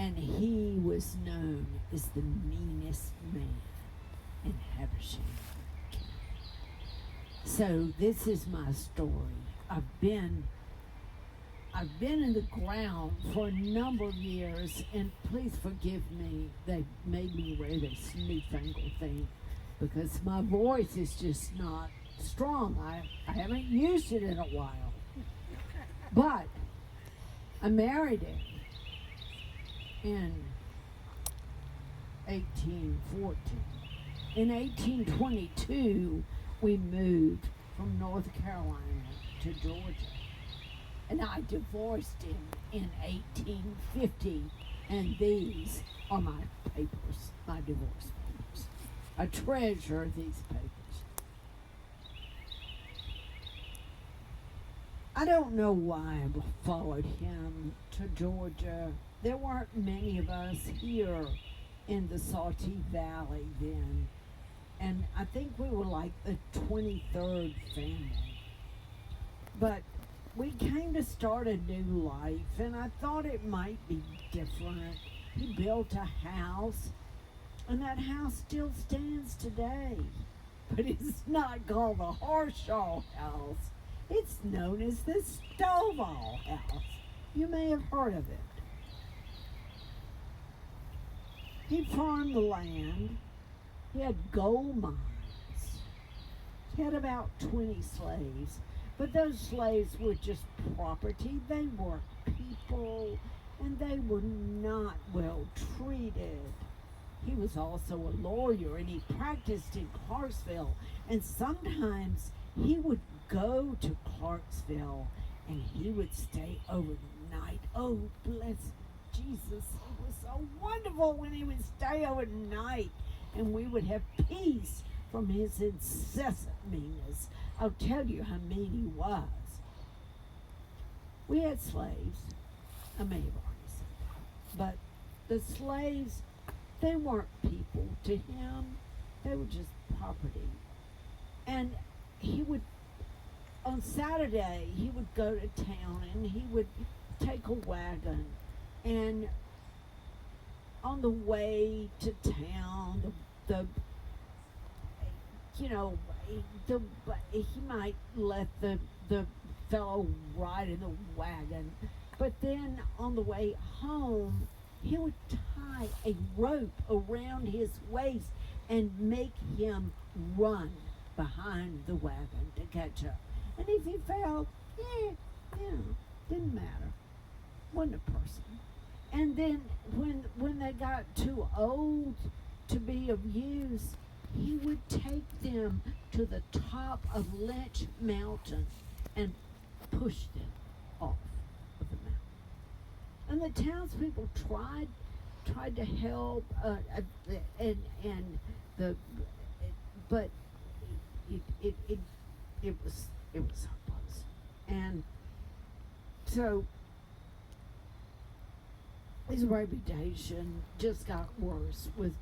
and he was known as the meanest man in Habersham. So this is my story. I've been in the ground for a number of years, and please forgive me. They made me wear this newfangled thing because my voice is just not strong. I haven't used it in a while. But I married him in 1814. In 1822, we moved from North Carolina to Georgia. And I divorced him in 1850. And these are my papers, my divorce papers. I treasure these papers. I don't know why I followed him to Georgia. There weren't many of us here in the Salty Valley then. And I think we were like the 23rd family. But we came to start a new life, and I thought it might be different. He built a house, and that house still stands today. But it's not called the Harshaw House. It's known as the Stovall House. You may have heard of it. He farmed the land. He had gold mines. He had about 20 slaves. But those slaves were just property. They weren't people, and they were not well treated. He was also a lawyer, and he practiced in Clarkesville. And sometimes he would go to Clarkesville, and he would stay overnight. Oh, bless Jesus. It was so wonderful when he would stay overnight, and we would have peace from his incessant meanness. I'll tell you how mean he was. We had slaves. I may have already said that. But the slaves, they weren't people to him. They were just property. And he would, on Saturday, he would go to town and he would take a wagon. And on the way to town, he might let the fellow ride in the wagon, but then on the way home, he would tie a rope around his waist and make him run behind the wagon to catch up. And if he fell, didn't matter. Wasn't a person. And then when they got too old to be of use, he would take them to the top of Lynch Mountain and push them off of the mountain. And the townspeople tried to help, but it was hopeless. And so his reputation just got worse with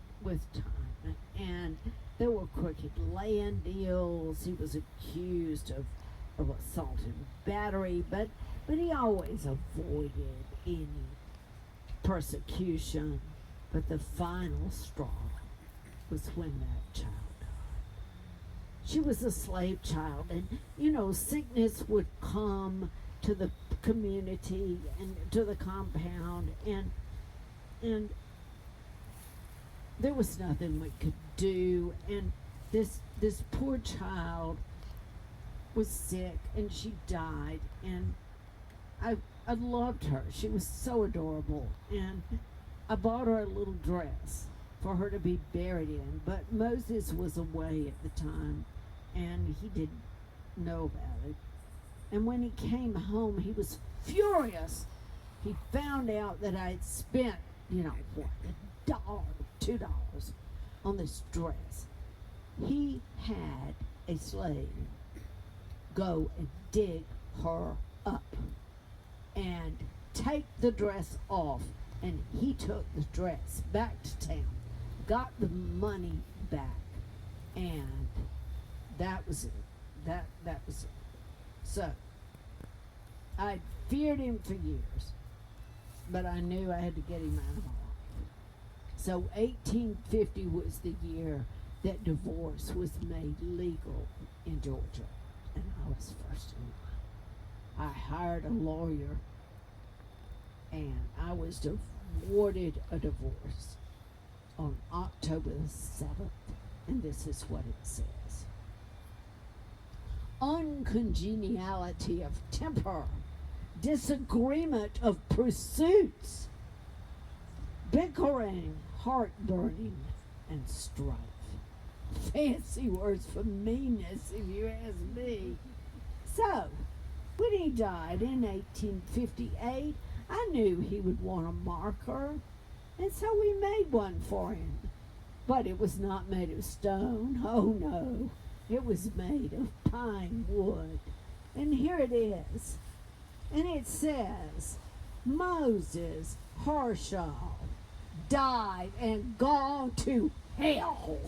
time, and there were crooked land deals. He was accused of assault and battery, but he always avoided any persecution. But the final straw was when that child died. She was a slave child, and sickness would come to the community and to the compound, and there was nothing we could do. And this poor child was sick, and she died, and I loved her. She was so adorable, and I bought her a little dress for her to be buried in, but Moses was away at the time, and he didn't know about it. And when he came home, he was furious. He found out that I had spent, $1, $2 on this dress. He had a slave go and dig her up and take the dress off, and he took the dress back to town, got the money back, and that was it. That was it. So I feared him for years. but I knew I had to get him out of my life. So 1850 was the year that divorce was made legal in Georgia, and I was first in line. I hired a lawyer, and I was awarded a divorce on October the 7th, and this is what it says. Uncongeniality of temper, disagreement of pursuits, bickering, heartburning, and strife. Fancy words for meanness, if you ask me. So, when he died in 1858, I knew he would want a marker, and so we made one for him. But it was not made of stone. Oh no, it was made of pine wood. And here it is. And it says, Moses Harshaw died and gone to hell.